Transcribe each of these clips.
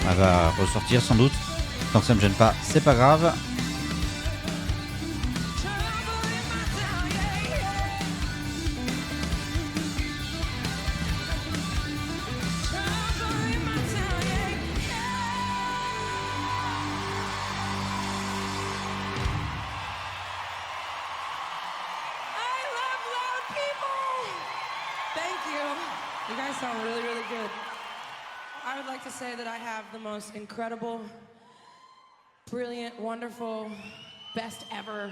Elle va ressortir sans doute. Tant que ça me gêne pas, c'est pas grave. Incredible, brilliant, wonderful, best ever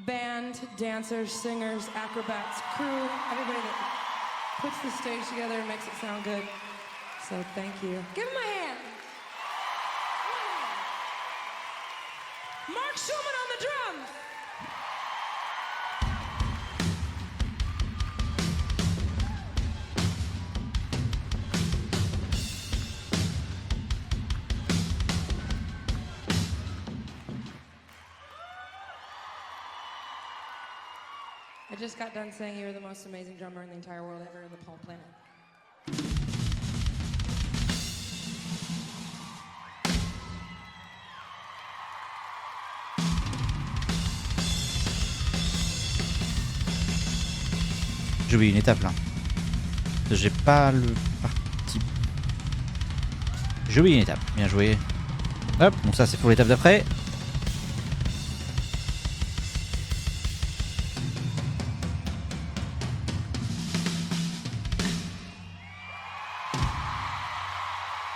band, dancers, singers, acrobats, crew, everybody that puts the stage together and makes it sound good. So thank you. Give him a hand. Mark Schulman on the drums. I just got done saying you were the most amazing drummer in the entire world ever in the whole planet. J'ai oublié une étape là. J'ai pas le parti. J'ai oublié une étape. Bien joué. Hop, donc ça c'est pour l'étape d'après.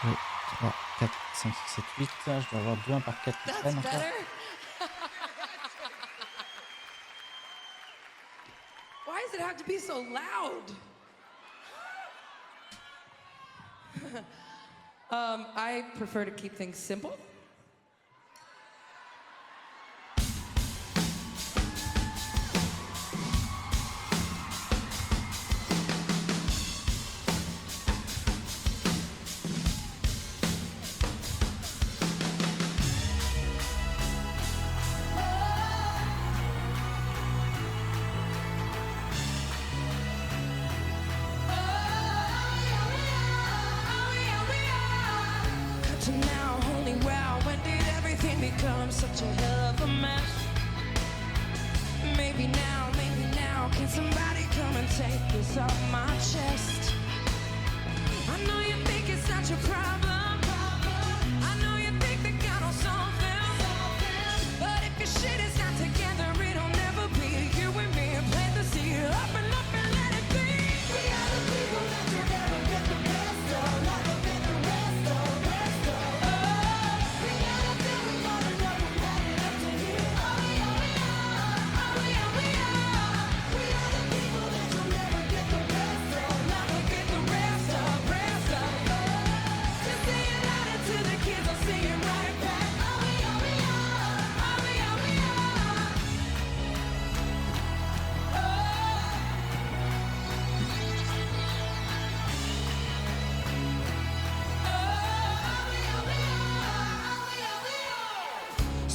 Oui, 3, 4, 5, 6, 7, 8. Je dois avoir 2, 1 par 4 qui traînent encore. Why does it have to be so loud? I prefer to keep things simple. Such a hell of a mess. Maybe now, can somebody come and take this off my chest? I know you think it's not your problem. I know you think that God will solve them. But if your shit is not together, it'll never be. You and me plant the seed up and let it be. We are the people that you never get the best of. Never get the rest of. We gotta do it more than ever.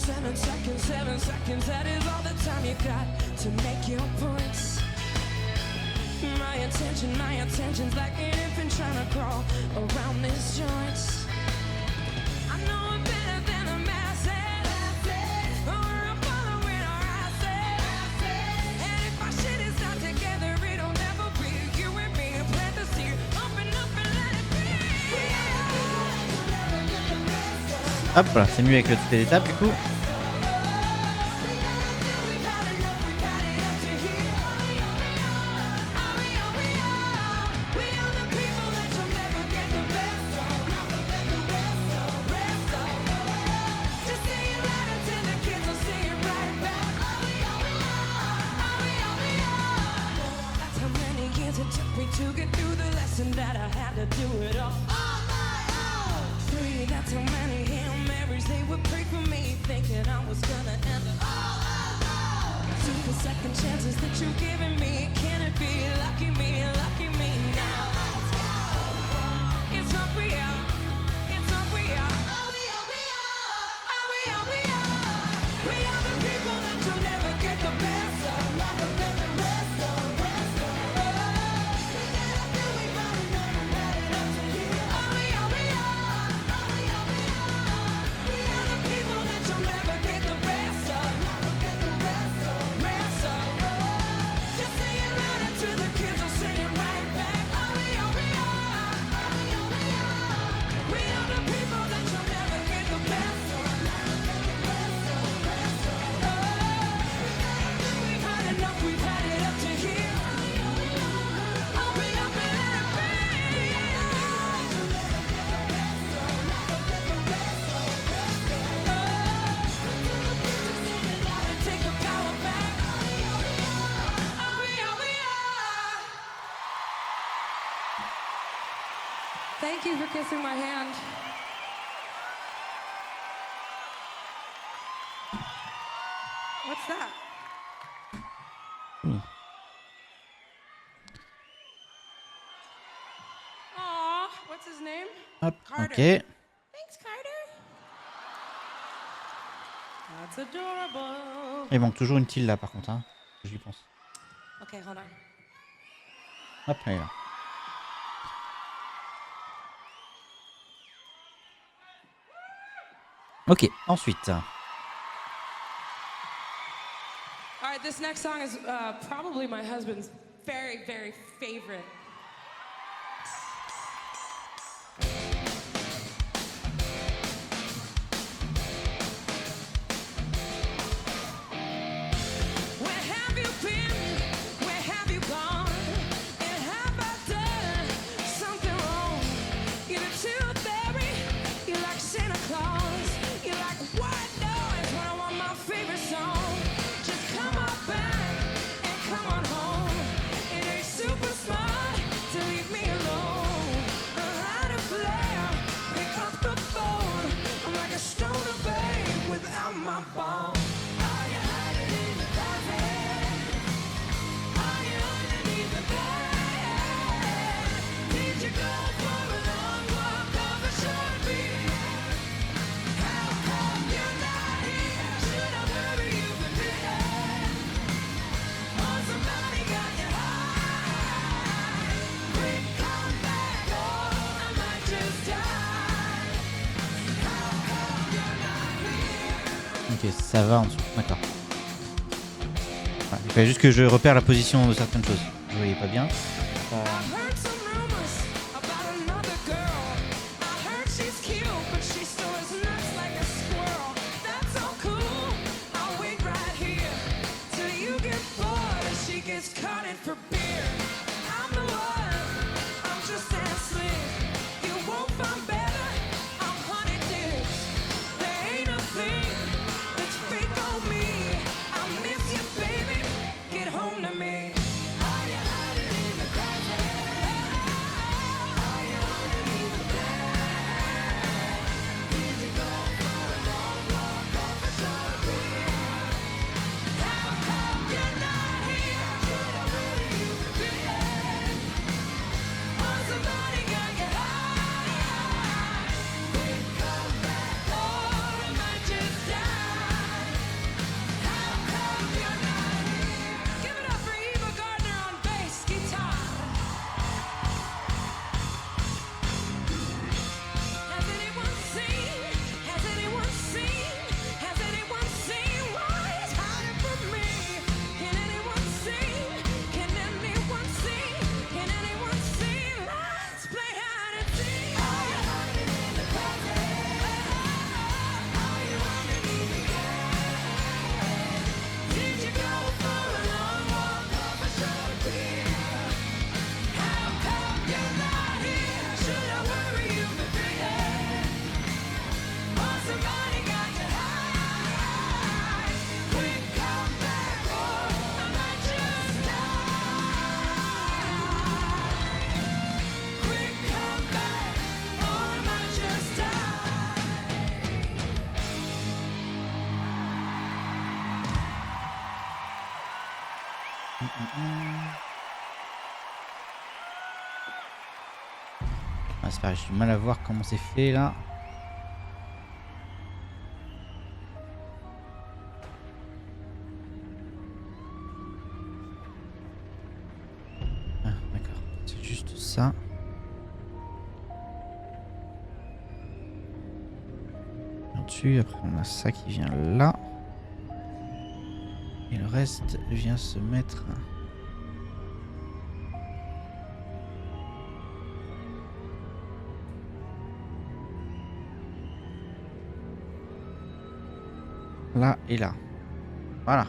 Seven seconds, that is all the time you got to make your points. My attention's like an infant trying to crawl around this joint. I know I'm better than the masses, but we're following our asses. And if our shit is not together, it'll never be. You and me plant the seed, open up and let it be. Hop, voilà, c'est mieux avec le toutes les étapes du coup. To get through the lesson that I had to do it all on my own. 3, that's how many Hail Marys they would pray for me, thinking I was gonna end it all alone. 2, the second chances that you've given me, can it be lucky me now? It's what we are, it's what we are. Oh, we are, we are, we are. We are the people that you'll never get the best of, never get the rest of. Thank you for kissing my hand. What's that? Aw, what's his name? Hop, Carter. ok. Thanks, Carter. That's adorable. Il manque toujours une tilde là par contre, hein. J'y pense. Okay, hold on. Hop, elle est là. Ok, ensuite. All right, this next song is probably my husband's very, very favorite. Where have you been? Where have you gone? And have I done something wrong? You're the tooth fairy, you're like Santa Claus, you're like white noise when I want my favorite song. Just come on back and come on home. It ain't super smart to leave me alone. I had a flare, pick up the phone. I'm like a stoner babe without my bone. Are you hiding in the closet? Are you underneath the bed? Did you go for a long walk off a short beat? How come you're not here? Should I worry you for dead? Or somebody got you high? Quick, come back, or I might just die. How come you're not here? Ok, ça va en dessous. D'accord. Voilà, il fallait juste que je repère la position de certaines choses. Je voyais pas bien. I've heard some rumors about another girl. I heard she's cute, but she still is nuts like a squirrel. That's so cool. I'll wait right here till you get bored and she gets caught in for beer. I'm the one. I'm just that slick. You won't find better. I'm honey dicks. There ain't a thing that's fake on me. I miss you, baby. Get home to me. Are you hiding in the closet? Are you underneath the bed? Did you go for a long walk off a short beat? How come you're not here? Should I worry you for dead? Or somebody got you high? Quick, come back, or I might just die. How come you're not here? Give it up for Eva Gardner on bass guitar. Has anyone seen? Has anyone seen? Has anyone seen why it's hiding from me? Can anyone see? Can anyone see? Can anyone see? Let's play hide and seek. Are you hiding in the closet? Are you underneath the bed? Did you go for a long walk off a short beat? How come you're not here? Should I worry you for dead? Or somebody got you high? Quick, come back, or I might just die. Quick, come back, or I might just die. Ah, c'est pareil, j'ai du mal à voir comment c'est fait là. Ah, d'accord, c'est juste ça. Dessus, après on a ça qui vient là. Et le reste vient se mettre. Là et là. Voilà.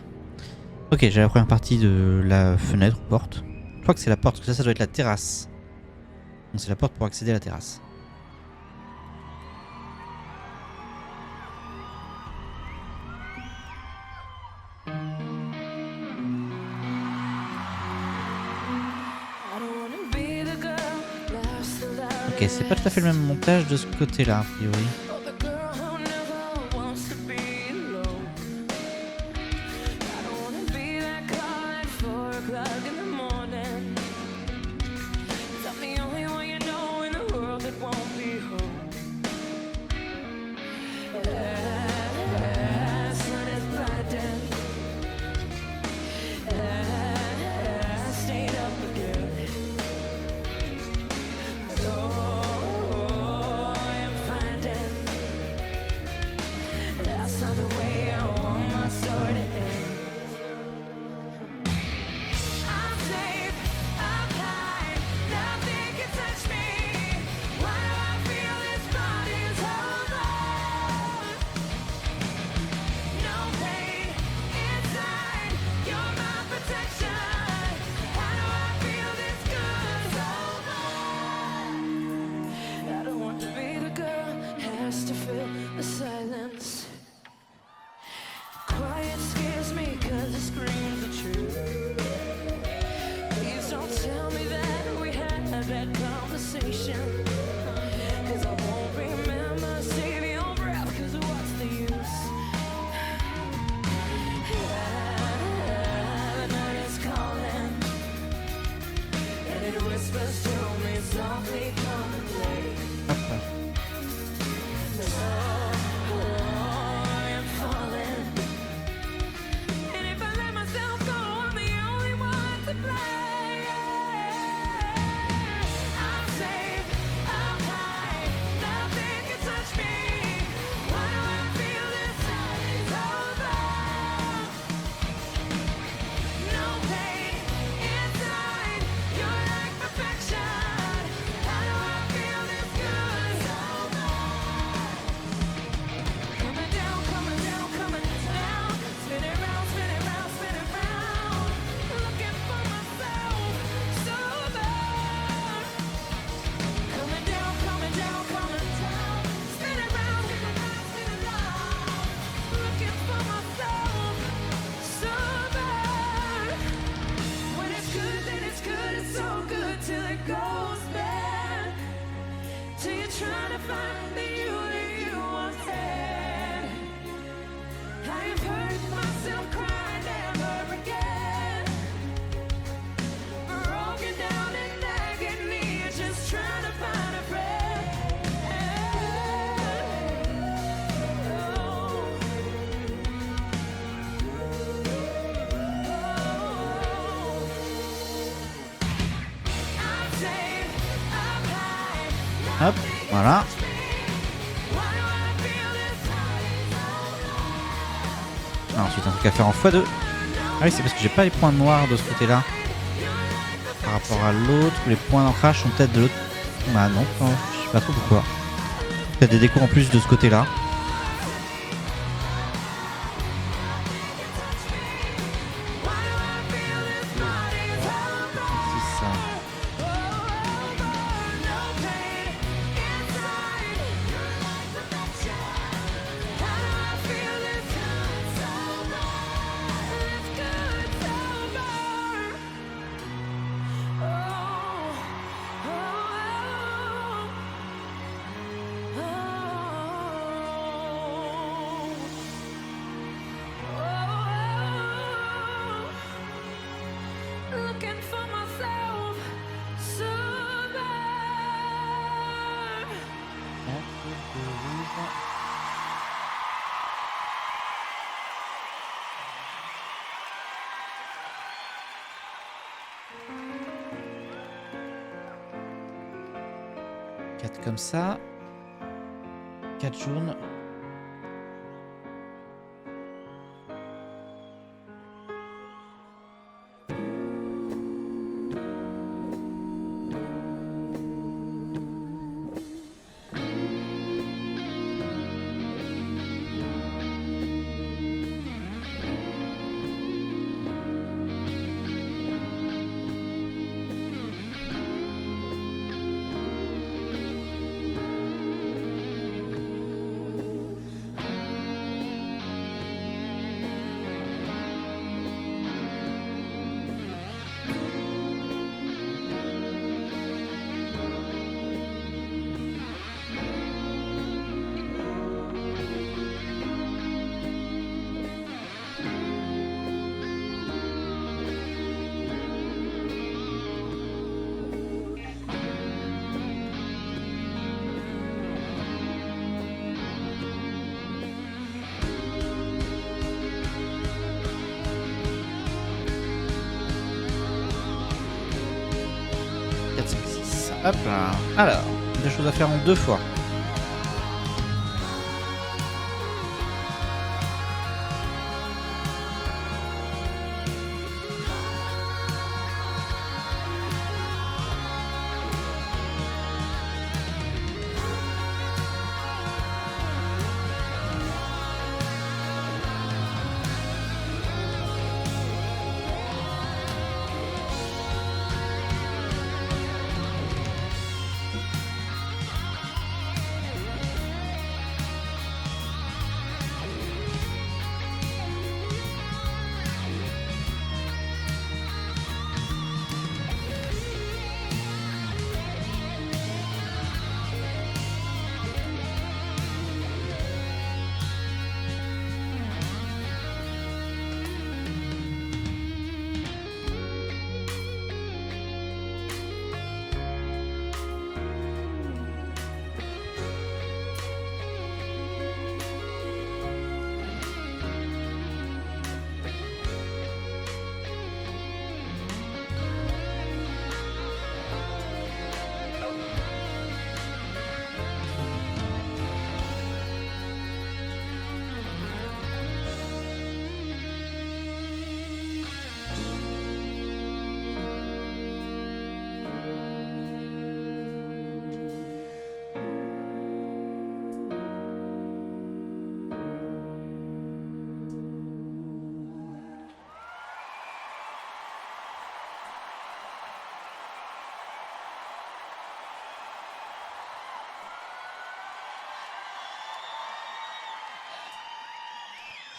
Ok, j'ai la première partie de la fenêtre ou porte. Je crois que c'est la porte, parce que ça doit être la terrasse. Donc c'est la porte pour accéder à la terrasse. I don't wanna be the girl lost without Ok, Ok, c'est pas tout à fait le même montage de ce côté-là, a priori. Oh, the girl who never wants to be alone. I don't wanna be that call at 4 o'clock in the morning. 'Cause I'm the only one you know in the world that won't be home. Sun is blinding. I stayed up again. Oh, I'm finding that's not the way I want my story to end. I'm safe, I'm high, nothing can touch me. Why do I feel this body's hold on? No pain inside, you're my protection. How do I feel this good so long? I don't want to be the girl has to fill the silence. Quiet scares me 'cause it screams the truth. Please don't tell me that we had that conversation, 'cause I won't remember. Save your breath, 'cause what's the use? The night is calling, and it whispers to me softly, come and play. Hop. I'm falling, and if I let myself go, I'm the only one to blame. I'm safe, I'm high, nothing can touch me. Why do I feel this over? No pain inside, you're like perfection. How do I feel this good so long? Coming down, coming down, coming down. Spin it round, spin it round, spin it round. Looking for myself so bad. Coming down, coming down, coming down. Spin it round, spin it round, spin it round. Looking for myself so bad. When it's good, then it's good. It's so good till it goes bad. Till you're trying to find the you that you once had. I've heard myself cry never again. Broken down in agony, just trying to find a friend. I'm safe, I'm high. Hop, voilà. Why do I feel this Ah, ensuite, un truc à faire en x2. Ah oui, c'est parce que j'ai pas les points noirs de ce côté-là. Par rapport à l'autre, les points d'ancrage sont peut-être de l'autre. Bah non, je sais pas trop pourquoi. Il y a des décos en plus de ce côté-là. C'est ça. Looking for myself so bad. Quatre comme ça. 4 jaunes. Hop là. Alors, des choses à faire en 2 fois.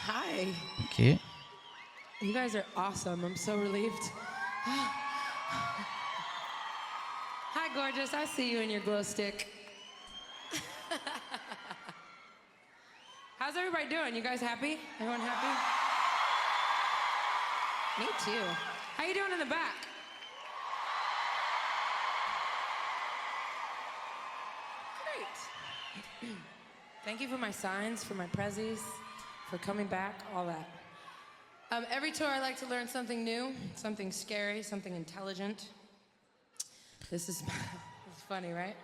Hi. Ok. You guys are awesome. I'm so relieved. Hi, gorgeous. I see you in your glow stick. How's everybody doing? You guys happy? Everyone happy? Me too. How you doing in the back? Great. Thank you for my signs, for my prezzies, for coming back, all that. Every tour I like to learn something new, something scary, something intelligent. This is it's funny, right?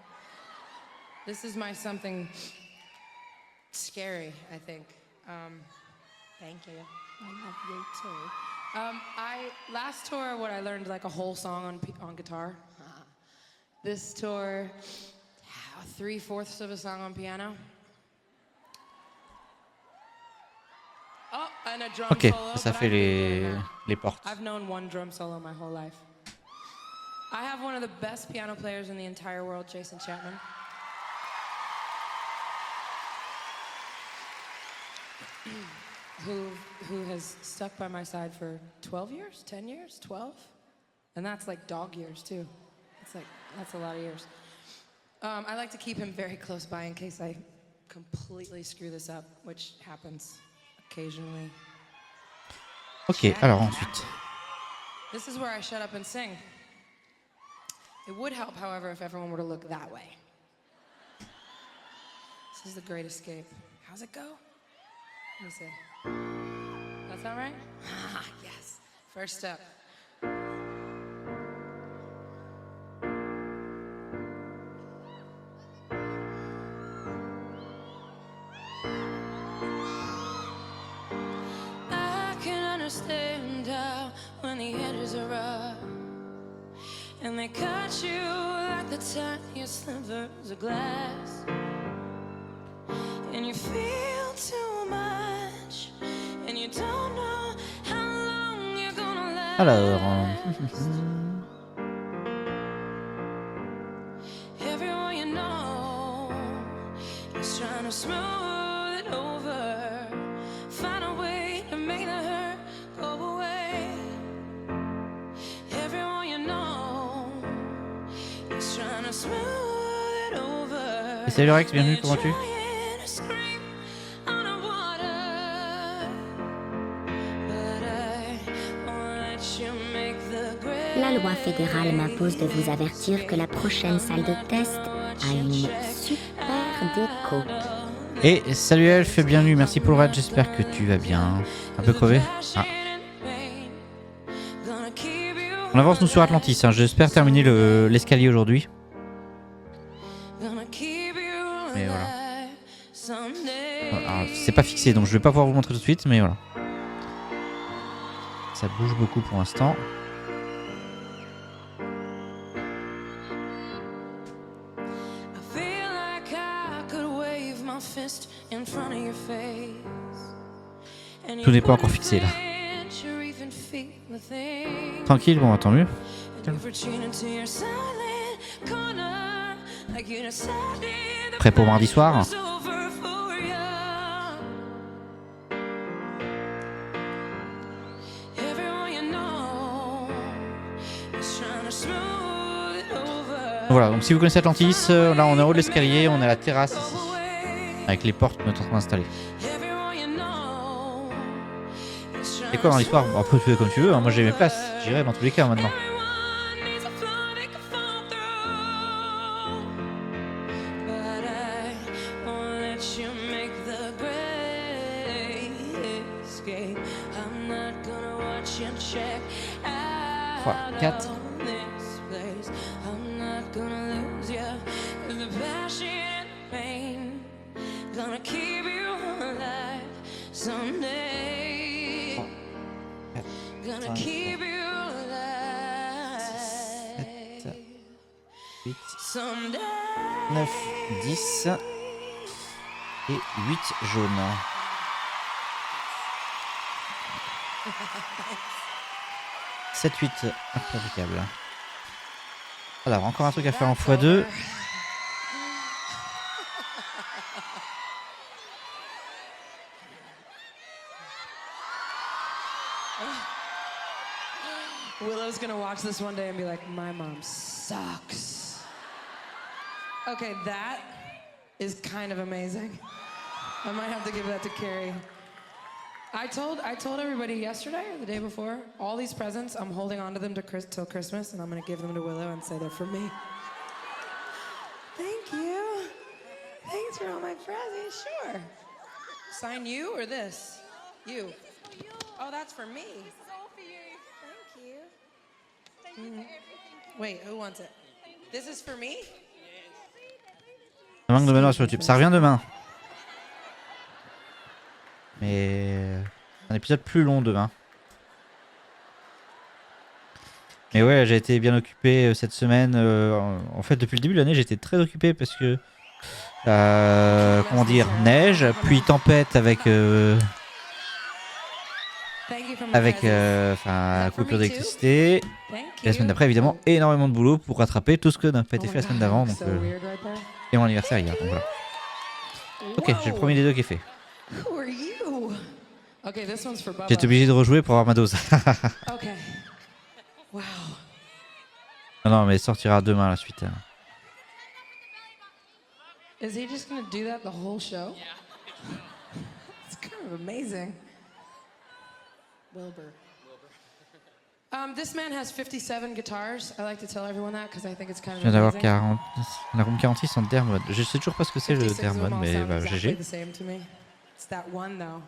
This is my something scary, I think. Thank you. I love you too. Last tour, what I learned like a whole song on guitar. This tour, 3/4 of a song on piano. Oh, and a drum Ok, solo. ça but fait I've been doing les portes. I've known one drum solo my whole life. I have one of the best piano players in the entire world, Jason Chapman. who has stuck by my side for 12 years, 10 years, 12? And that's like dog years too. That's a lot of years. I like to keep him very close by in case I completely screw this up, which happens occasionally. Ok, alors ensuite. This is where I shut up and sing. It would help, however, if everyone were to look that way. This is the Great Escape. How's it go? Let me see. That sound right? Ah, yes. First step. I can understand how when the edges are rough and they cut you like the tiniest slivers of glass, and you feel too much, and you don't know how long you're gonna last. Alors. Everyone you know is trying to smooth it over, find a way to make the hurt go away. Everyone you know is trying to smooth it over. Et salut Rex, bienvenue, comment vas-tu? La loi fédérale m'impose de vous avertir que la prochaine salle de test a une super déco. Et salut Elf, bienvenue, merci pour le raid, j'espère que tu vas bien. Un peu crevé? Ah. On avance nous sur Atlantis, hein. J'espère terminer l'escalier aujourd'hui. Mais voilà. Alors, c'est pas fixé, donc je vais pas pouvoir vous montrer tout de suite, mais voilà. Ça bouge beaucoup pour l'instant. Tout n'est pas encore fixé là. Tranquille, bon, tant mieux. Prêt pour mardi soir? Voilà, donc si vous connaissez Atlantis, là on est en haut de l'escalier, on est à la terrasse ici, avec les portes qu'on est en train d'installer. Et quoi dans l'histoire? Bon, après tu fais comme tu veux, hein. Moi j'ai mes places, j'irai dans tous les cas maintenant. Trois, 4. Gonna keep you alive. 7, 8, Someday. 9, 10 et 8 jaunes. « 7, 8, impeccable. » Alors, encore un truc à faire en x2. Willow's gonna watch this one day and be like, my mom sucks. Okay, that is kind of amazing. I might have to give that to Carrie. I told everybody yesterday or the day before, all these presents, I'm holding on to them till Christmas, and I'm gonna give them to Willow and say they're for me. Thank you. Thanks for all my presents. Sure. Sign you or this? You. Oh, that's for me. This is all for you. Thank you. Thank you for everything. Wait, who wants it? This is for me? Ça manque de Benoît sur YouTube. Ça revient demain. Mais un épisode plus long demain. Mais ouais, j'ai été bien occupé cette semaine. En fait, depuis le début de l'année, j'étais très occupé parce que comment dire, neige, puis tempête avec coupure d'électricité. Et la semaine d'après, évidemment, énormément de boulot pour rattraper tout ce que n'a pas été fait la semaine d'avant. Donc, et mon anniversaire hier. Donc voilà. Ok, j'ai le premier des deux qui est fait. J'ai été obligé de rejouer pour avoir ma dose. Okay. Wow. Non, mais sortira demain la suite. Is he just gonna do that the whole show? Yeah. It's kind of amazing. Wilbur. This man has 57 guitars. I like to tell everyone that because I think it's kind of Je viens d'avoir amazing. 40. La room 46 en Dermod. Je sais toujours pas ce que c'est le 56 of them Dermod, all mais sound bah, exactly GG. the same to me. It's that one though.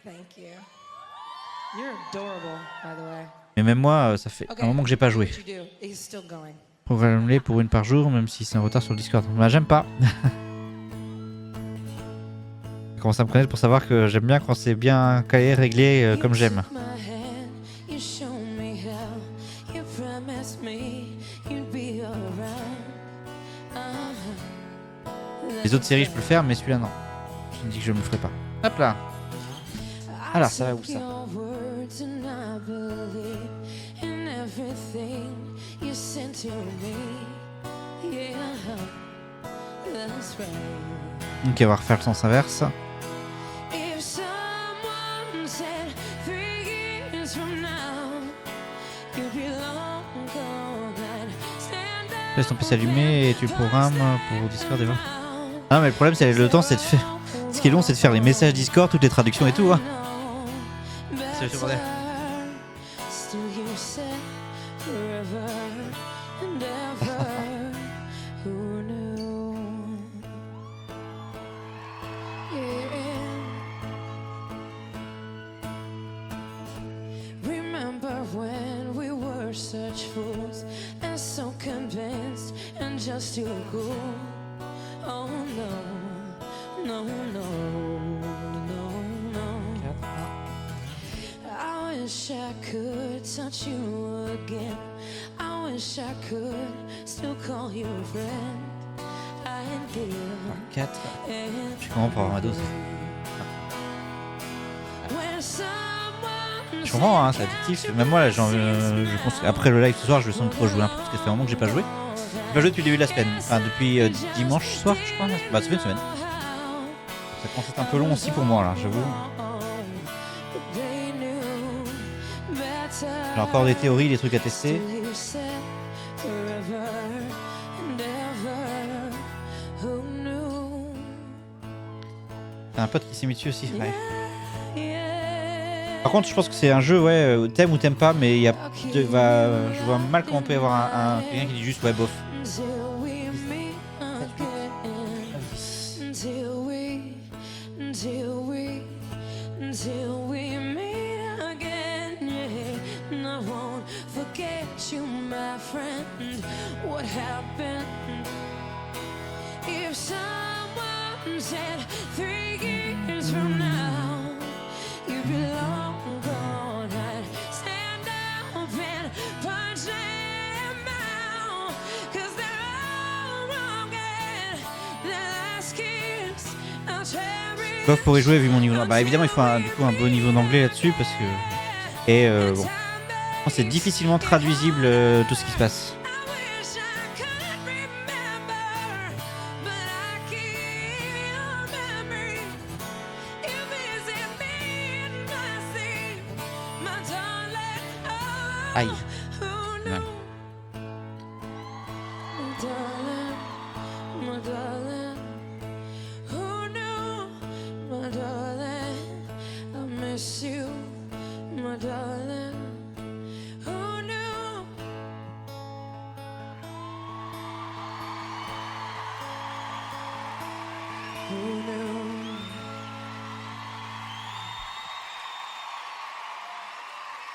Thank you. You're adorable, by the way. Mais même moi, ça fait Okay. un moment que j'ai pas joué. What you do? He's still going. Programmer pour une par jour, même si c'est un retard sur le Discord. Bah, j'aime pas. Je commence à me connaître pour savoir que j'aime bien quand c'est bien calé, réglé, comme j'aime. Les autres séries, je peux le faire, mais celui-là, non. Je me dis que je me le ferai pas. Hop là. Alors, ça va où ça? Ok, on va refaire le sens inverse. Laisse ton PC allumé et tu le programmes pour Discord et voilà. Non mais le problème c'est le temps, c'est de faire. Ce qui est long, c'est de faire les messages Discord, toutes les traductions et tout. Hein. C'est le bordel. just too cool. Oh no, no, no, no, no. I wish I could touch you again. I wish I could still call you a friend. I'd give 4. Je suis comment pour avoir ma dose? Je comprends, hein, c'est addictif. Même moi, là, je pense qu'après le live ce soir, je vais sans doute rejouer un peu parce que ça fait un moment que j'ai pas joué. J'ai pas joué depuis le début de la semaine. Enfin, depuis dimanche soir, je crois. Bah, ça fait une semaine. Ça commence à être un peu long aussi pour moi, là, j'avoue. J'ai encore des théories, des trucs à tester. T'as un pote qui s'est mis dessus aussi, ouais. Par contre, je pense que c'est un jeu, ouais, t'aimes ou t'aimes pas, mais il y a, je vois mal comment peut y avoir quelqu'un qui dit juste ouais, bof. Bof pour y jouer vu mon niveau. Bah évidemment il faut du coup un beau niveau d'anglais là-dessus parce que bon, c'est difficilement traduisible tout ce qui se passe. Aïe. Mal.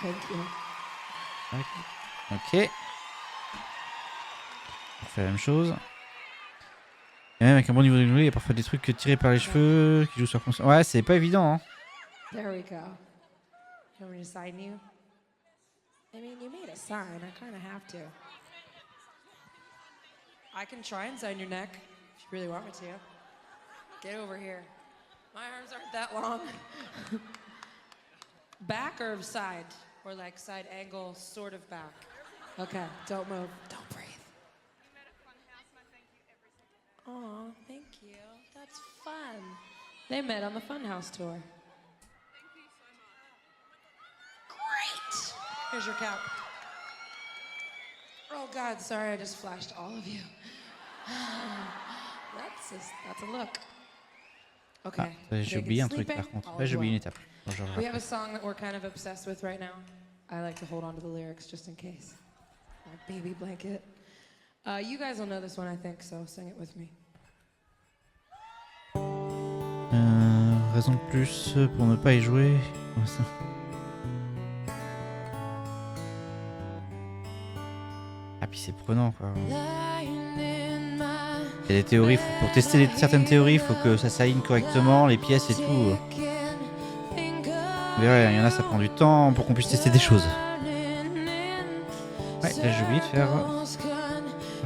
Thank you. Ok. On fait la même chose. Et même avec un bon niveau d'anglais, il y a parfois des trucs tirés par les cheveux, qui jouent sur console. Ouais, c'est pas évident, hein. There we go. You want me to sign you? I mean, you made a sign. I kind of have to. I can try and sign your neck if you really want me to. Get over here. My arms aren't that long. Back or side? Or like side angle, sort of back. Okay, don't move. Don't breathe. Oh, thank you. That's fun. They met on the Funhouse tour. Thank you so much. Great. Here's your cap. Oh God, sorry, I just flashed all of you. That's a look. Okay. J'ai oublié un truc par contre. Ouais, j'ai oublié une étape. We have a song that we're kind of obsessed with right now. I like to hold on to the lyrics just in case. My baby blanket. You guys will know this one, I think, so sing it with me. Raison de plus pour ne pas y jouer. Ah puis c'est prenant quoi. Il y a des théories, pour tester certaines théories, il faut que ça s'aligne correctement, les pièces et tout. Vous verrez, il y en a, ça prend du temps pour qu'on puisse tester des choses. Ouais, là j'ai oublié de faire...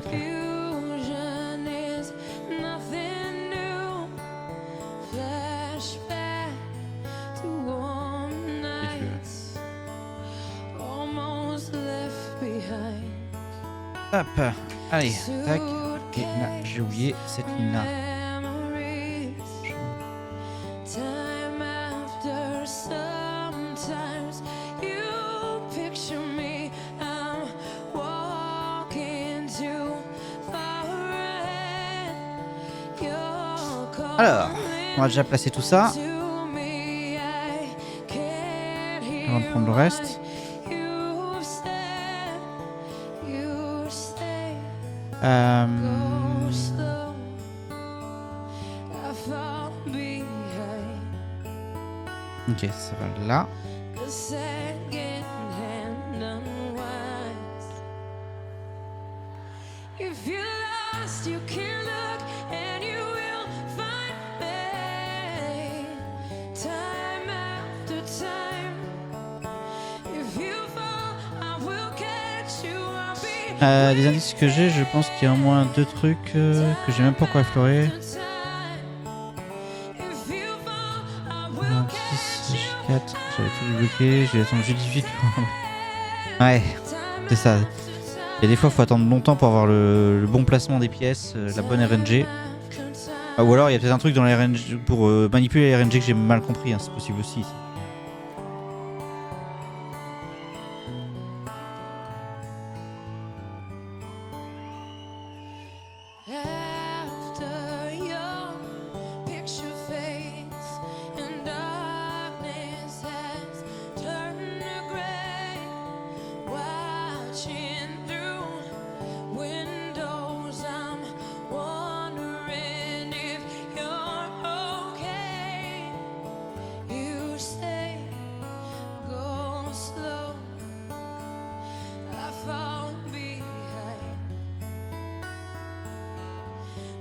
Okay. Hop, allez, tac. Et là, j'ai oublié cette ligne-là. Alors, on va déjà placer tout ça. Avant de prendre le reste. Ok, ça va là. lost, you can look and you will find me. Time after time. If you fall, I will catch you. I'll be Les indices que j'ai, je pense qu'il y a au moins 2 trucs que j'ai même pas encore effleurés. If you fall, I will 6, 4, j'avais tout débloqué, j'ai attendu 18 pour... Ouais, c'est ça. Il y a des fois, il faut attendre longtemps pour avoir le bon placement des pièces, la bonne RNG. Ah, ou alors, il y a peut-être un truc dans la RNG pour manipuler la RNG que j'ai mal compris, hein, c'est possible aussi. After your picture fades and darkness has turned to gray, watching through windows, I'm wondering if you're okay. You say go slow, I fall behind.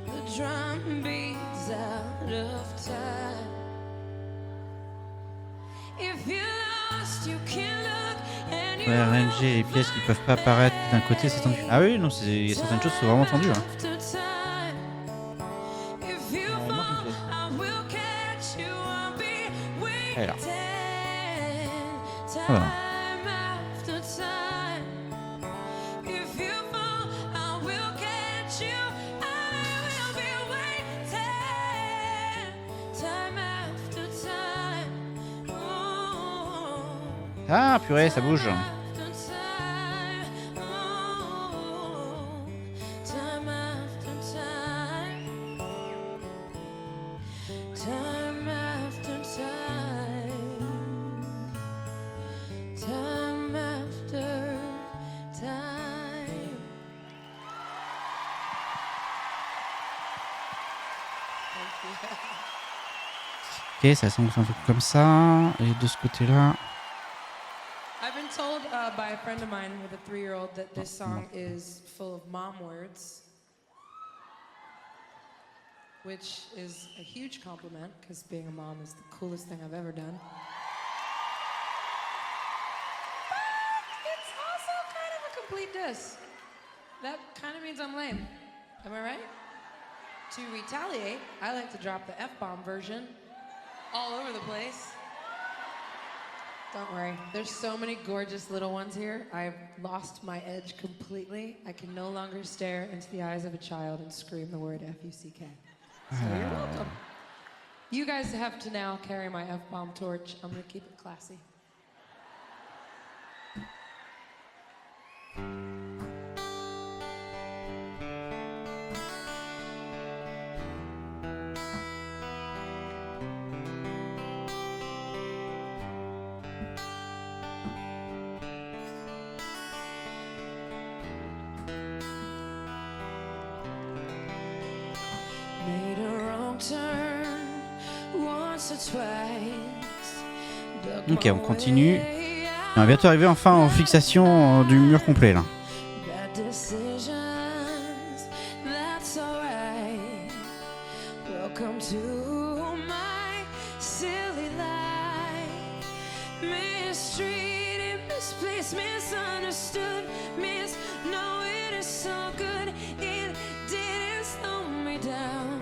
The drum beats out of time. If you're lost, you can look and you La RNG et les pièces qui peuvent pas apparaître d'un côté, c'est tendu. Ah oui, non, il y a certaines choses qui sont vraiment tendues. Hein. after time. If you il manque une fall, pièce. I will catch you. I'll be Elle est là. waiting. Voilà. Time after time. If you fall, I will catch you. I will be waiting. Time after time. Oh. Ah, purée, ça bouge. After time. Oh. Time after time. Time after time. Time after time. Ok, ça semble un truc comme ça. Et de ce côté-là... I've been told by a friend of mine with a 3-year-old that this song is full of mom words, which is a huge compliment because being a mom is the coolest thing I've ever done. But it's also kind of a complete diss. That kind of means I'm lame. Am I right? To retaliate, I like to drop the F-bomb version all over the place. Don't worry, there's so many gorgeous little ones here. I've lost my edge completely. I can no longer stare into the eyes of a child and scream the word F-U-C-K. So you're welcome. You guys have to now carry my F-bomb torch. I'm gonna keep it classy. Made a wrong turn once or twice. Dug Ok, my on continue. way out. On va bientôt arriver enfin en fixation du mur complet là. Bad decisions, that's alright. Welcome to my silly life. Mistreated, misplaced, misunderstood, no, it is so good, it didn't slow me down.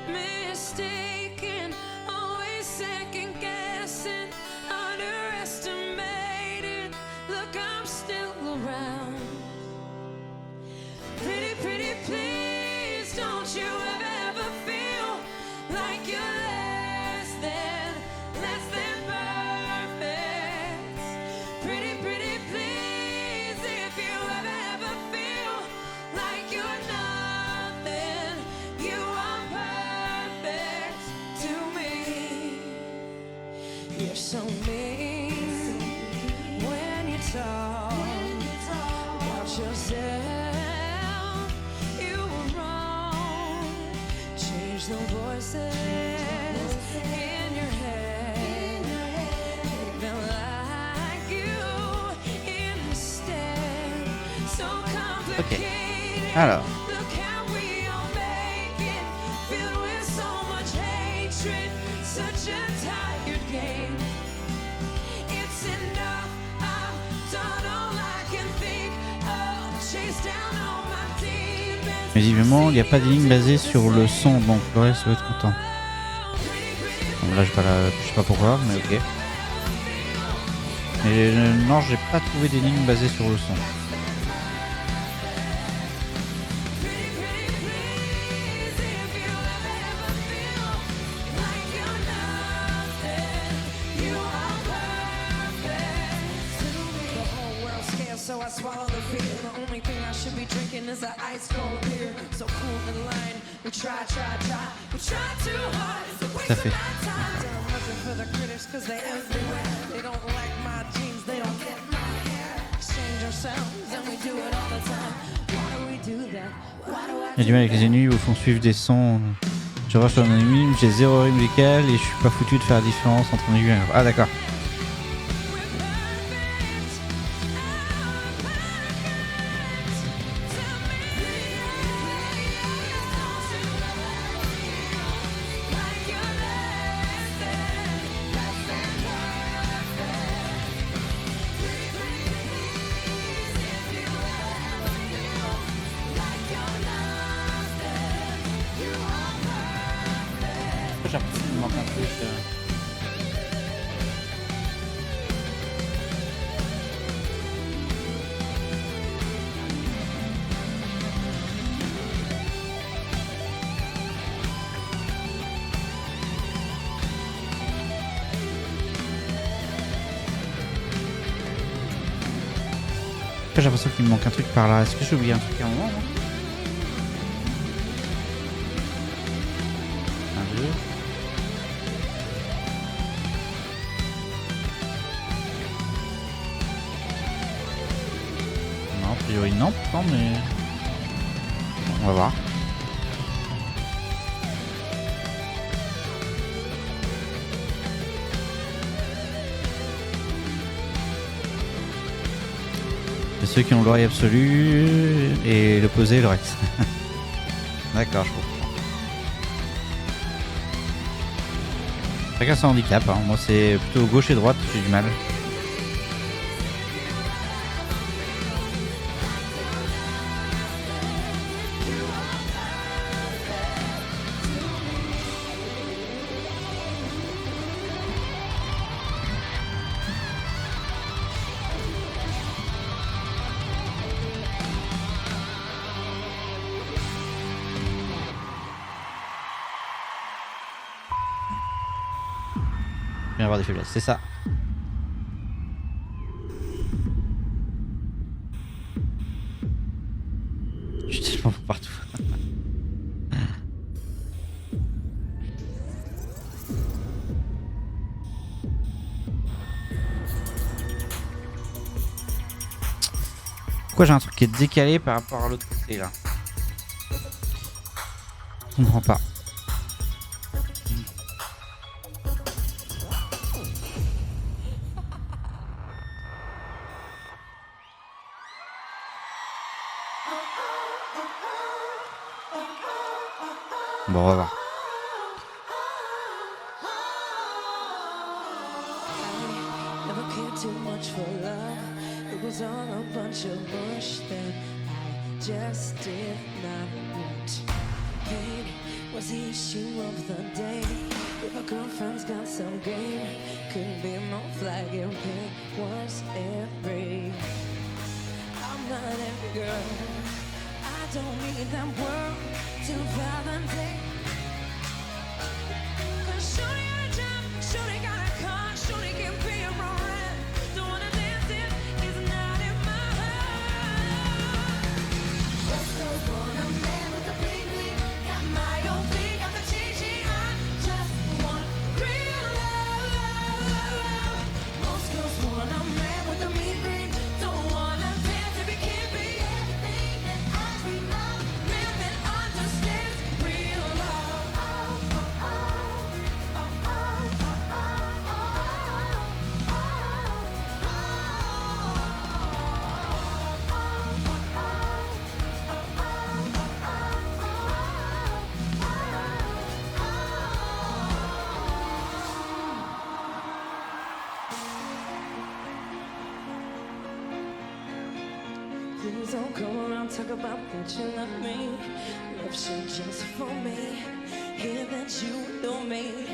Mistaken, always second guessing, underestimated. Look, I'm still around. Pretty, pretty, please, don't you ever feel like you're less than perfect. Pretty, pretty, please, if you ever feel like you're nothing, you are perfect to me. You're so mean when you talk about yourself. You were wrong. Change the voices in your head. Make them like you instead. So complicated. Alors, Look, Mais visiblement, il n'y a pas d'énigme basée sur le son, donc le reste va être content. Donc là, je sais pas pourquoi, mais ok. Mais non, j'ai pas trouvé d'énigme basée sur le son. So I swallow the fear. The only thing I should be drinking is an ice cold beer. So cool in line. We try. We try too hard. Tout à fait. I'm looking for the critics cause they everywhere. They don't like my jeans, they don't get my hair. Exchange ourselves and we do it all the time. Why do we do that? Why do I J'ai du mal avec les ennemis où ils font suivre des sons. Je rush sur un ennemi, j'ai 0 oreille musicale et je suis pas foutu de faire la différence entre un aigu et un... Ah d'accord. J'ai l'impression qu'il me manque un truc. J'ai l'impression qu'il me manque un truc par là. Est-ce que j'ai oublié un truc à un moment, moi? Un, deux. Non, a priori non, pourtant, mais... On va voir. Ceux qui ont l'oreille absolue et l'opposé, le reste. D'accord, je comprends. Chacun son handicap, hein. Moi c'est plutôt gauche et droite, j'ai du mal. Je viens avoir des faiblesses, c'est ça. Je suis tellement partout. Pourquoi j'ai un truc qui est décalé par rapport à l'autre côté là? Je comprends pas. Bon, on va voir. Never cared too much for love. It was all a bunch of bush that I just did not want. Pain was the issue of the day. If a girlfriend's got some game, couldn't be more flagging pink was every. I'm not every girl. I don't need that world to validate. 'Cause shorty got a job, shorty got a car, shorty can pay her own rent. Don't wanna dance it, it's not in my heart. What's the one a man with a big wig? Got my own thing, got the GG. I just want real love. Most girls want a man with a mean green. Don't wanna dance if he can't be everything that I dream of. Man that understands real love. Please don't come around, talk about that you love me. Love shit just for me. Hear that you know me.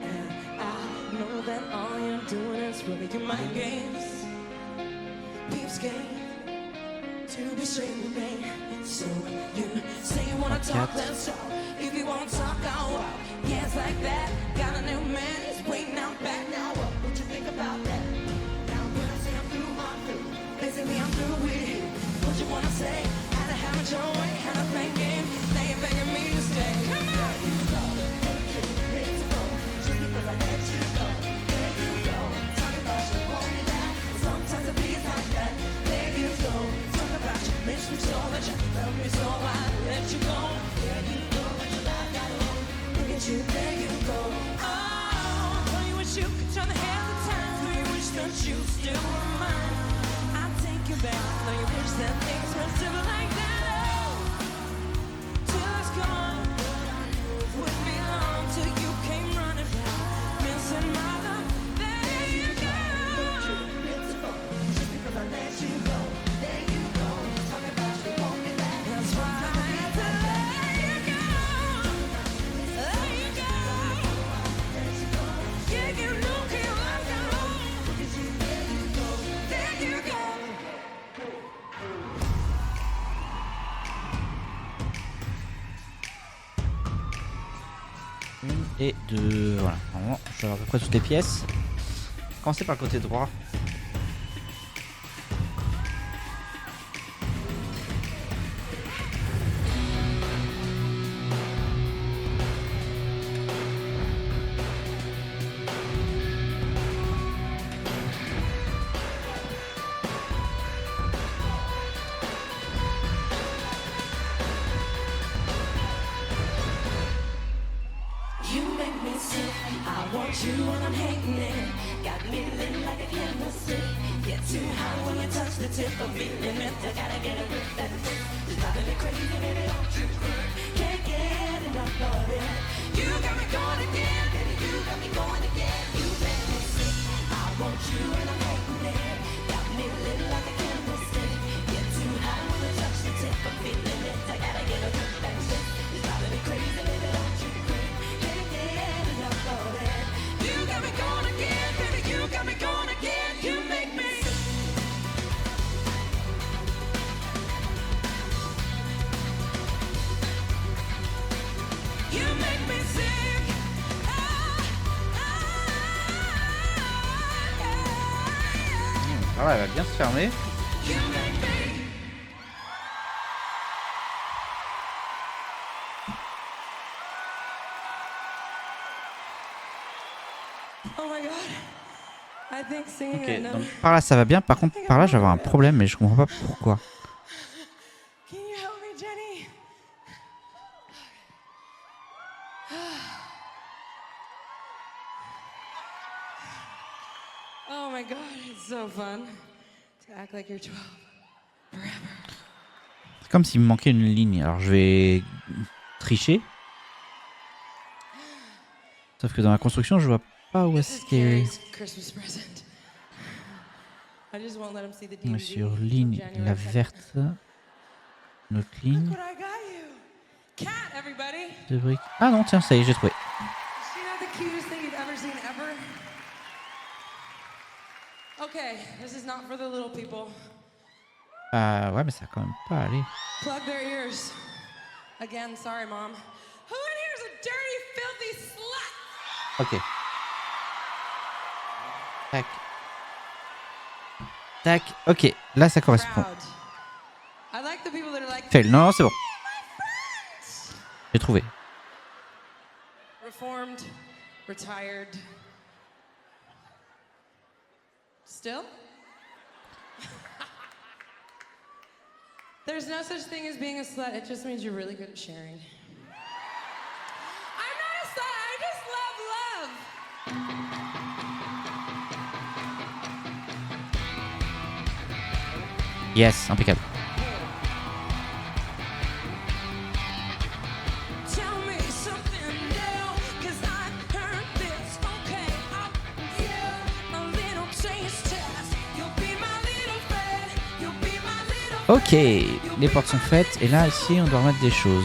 And I know that all you're doing is running your mind games. Peeps game to be straight with me. So you say you wanna talk, let's talk. If you wanna talk, I'll walk. Yeah, it's like that. Got a new man, he's waiting out back now. What you think about that? Now when I say I'm through, I'm through. Basically, I'm through with you. What you wanna say? Had to have it your way, had to play game. Now you're begging me to stay. Come on! Just because I let you go. There you go. Talk about you want me back. Sometimes it feels like that. There you go. Talk about you miss me so much. You love me so I let you go. There you go. Let your life got on. Look at you, there you go. Oh, how you wish you could turn the hands of time. How you wish that you still were mine. I'll take you back. Now you wish that things were still like that. Oh, till it's gone. Wouldn't be long till you came running back. Missing my love. There you go. Just because I let you go. There you go. Talk about you want me back. That's why I had to let you go. There you go. Yeah, you know you like it all. There you go. There you go. Une et deux. Voilà. Normalement, je vais avoir à peu près toutes les pièces. Commencer par le côté droit. You make me sick. I want you and I'm hating it. Got me lit like a candlestick. Get too high when you touch the tip of me. Limit, I gotta get a grip that fit. It's driving me crazy, baby, don't you quit. Can't get enough of it. You got me going again, baby, you got me going again. You make me sick. I want you and I'm hating it. Got me lit like a candlestick. Get too high when you touch the tip of me. Limit, I gotta get a grip that fit. It's driving me crazy, baby, don't you quit. Can't get enough of it. You got me going again, baby, you got me going again. You make me sick. You make me sick. Alors là, elle va bien se fermer. You make me. Oh my god. I think singing Ok, that note. donc par là ça va bien. Par contre, par là, je vais avoir un problème, mais je comprends pas pourquoi. Can you help me, Jenny? Oh my god, it's so fun to act like you're 12 forever. C'est comme s'il me manquait une ligne. Alors je vais tricher. Sauf que dans la construction, je vois pas où This est-ce is qu'il est. Carrie's Christmas present. I just won't let him see the On est DVD. sur until ligne, January la 2nd. verte. Notre Look ligne what I got you. Cat, everybody. de briques. Ah non, tiens, ça y est, j'ai trouvé. Is she not the cutest thing you've ever seen ever? Okay, this is not for the little people. Ouais, mais ça a quand même pas allé. Plug their ears. Again, sorry, Mom. Who in here is a dirty, filthy slut? Ok. Tac. Tac. Ok, là ça correspond. Proud. I like the people that are like, Fail. Non, c'est bon. J'ai trouvé. reformed, retired. Still? There's no such thing as being a slut. It just means you're really good at sharing. I'm not a slut. I just love love. Yes, impeccable. Tell me something new, 'cause I heard this. Okay, I'll give you a little taste test. You'll be my little friend. You'll be my little Ok, les portes sont faites et là ici on doit remettre des choses.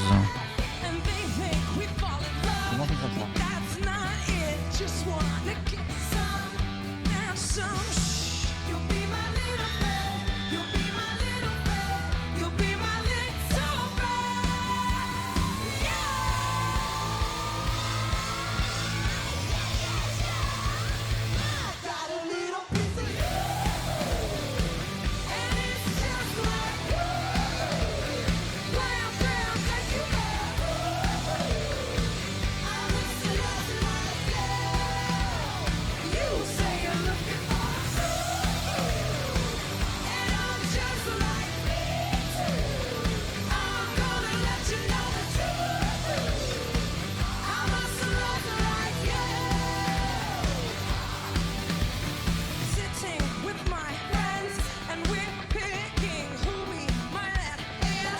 Comment on fait comme ça? That's not it. Just wanna get some and some. Shh. You'll be my little babe. You'll be my little babe. You'll be my little babe. Yeah. I got a little piece of you, and it's just like you. Blam, blam, like you love. I'm a like you. You say you're looking for truth, and I'm just like me too. I'm gonna let you know the truth. I'm a like you. Sitting with my friends, and we're picking who we might let in.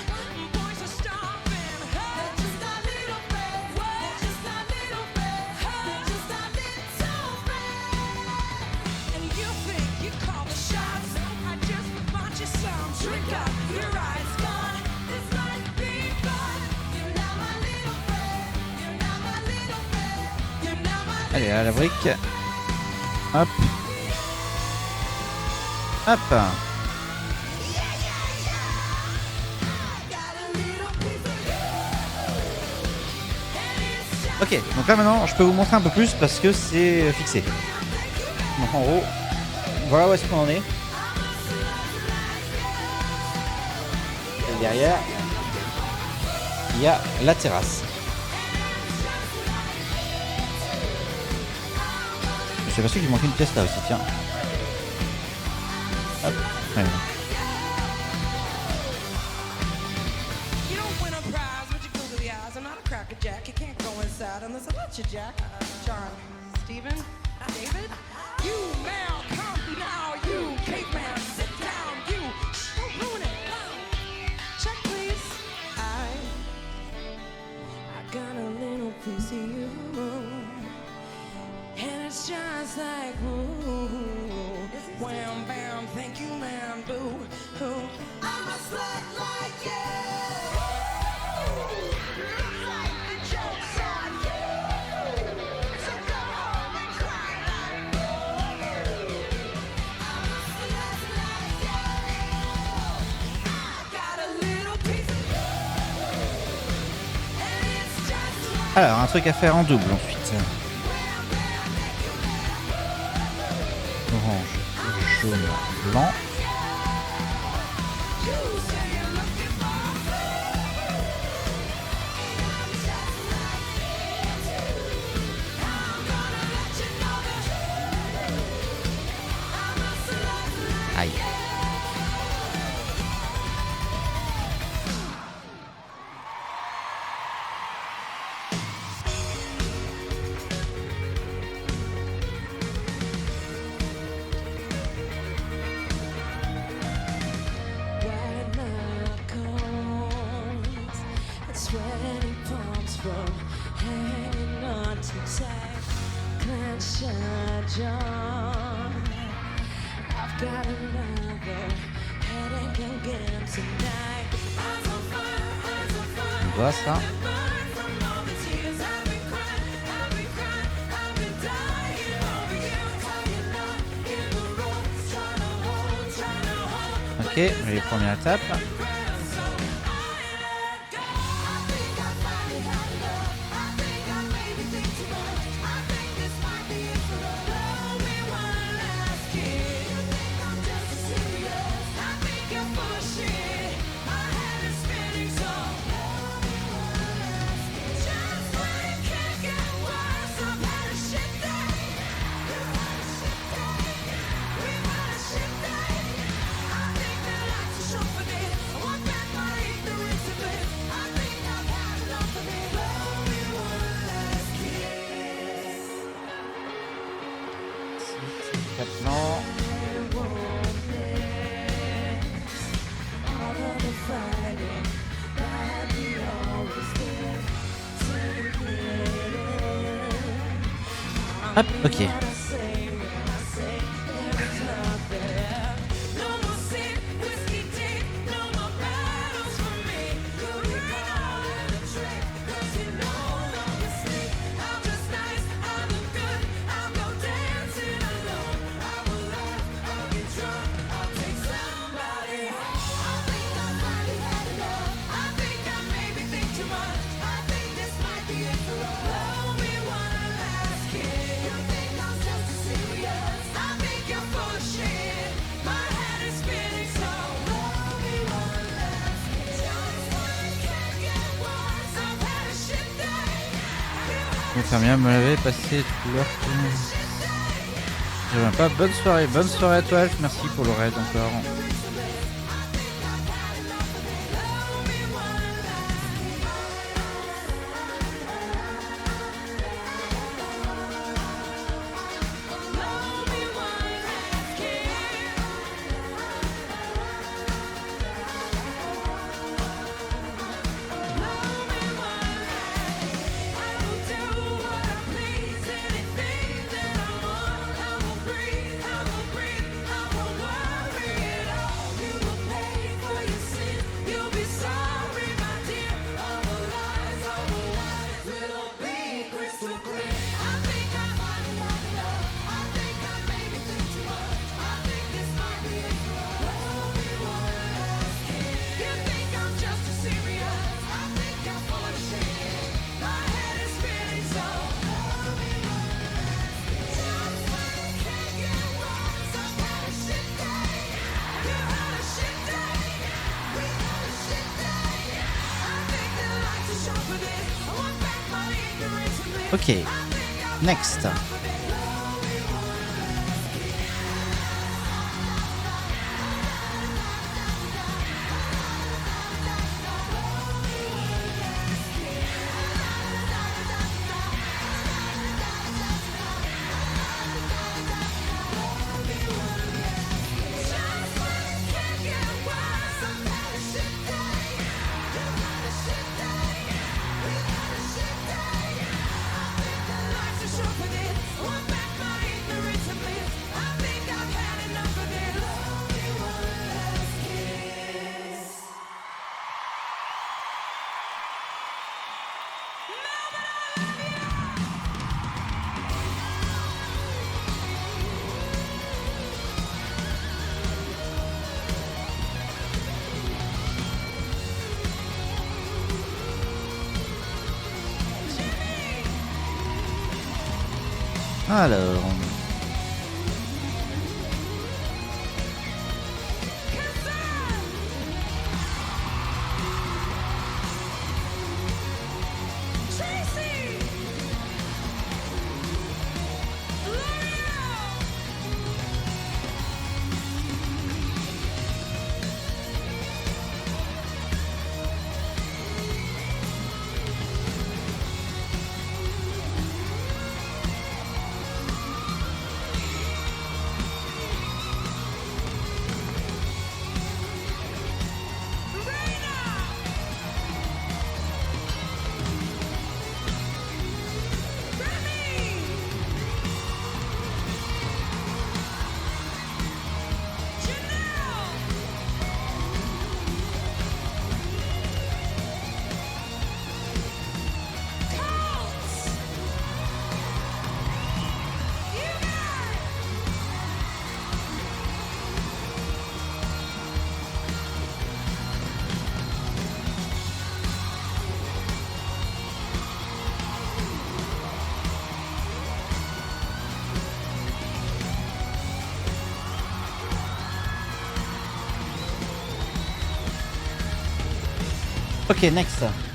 Boys are stomping. They're just a little bit. They're just a little bit. They're just a little bit. And you think you call the shots? I just bought you some. Drink up, your eyes gone. This might be fun. You're not my little bit. You're not my little bit. You're not my Allez, à la brique. Hop. Hop. Ok, donc là maintenant je peux vous montrer un peu plus parce que c'est fixé. Donc en gros, voilà où est-ce qu'on en est. Et derrière, il y a la terrasse. Je suis aperçu qu'il manquait une pièce là aussi, tiens. Hop, ouais. You don't win a prize, but you googly eyes. I'm not a cracker jack. You can't go inside unless I let you, Jack. John, Stephen, David. You male, come now. You caveman, sit down. You don't ruin it. Check, please. I got a little piece of you, and it's just like ooh, wham bam. Thank you, man. Boo. I'm a slut like you. Looks like the joke's on you. So go home and cry like me. I'm a slut like you. I got a little piece of you, and it's just like Alors, un truc à faire en double ensuite. Orange, jaune, blanc. you say you're looking for love. I'm just like me too. I'm gonna let you know the truth. I'm a slut like Aïe. white knuckles and sweaty palms from hanging on too tight. Clench your jaw. I've got another headache again tonight. Eyes on fire, eyes on fire. On voit ça. Burn from all the tears I've been crying, I've been crying, I've been dying over you. How you're not in the room, trying to hold, trying to hold. Ok, les premières étapes. Maintenant, hop, ok. l'infirmière me l'avait passé tout l'heure. Je viens pas. Bonne soirée à toi Elf, merci pour le raid encore. Ok, next. Alors. Ok, next.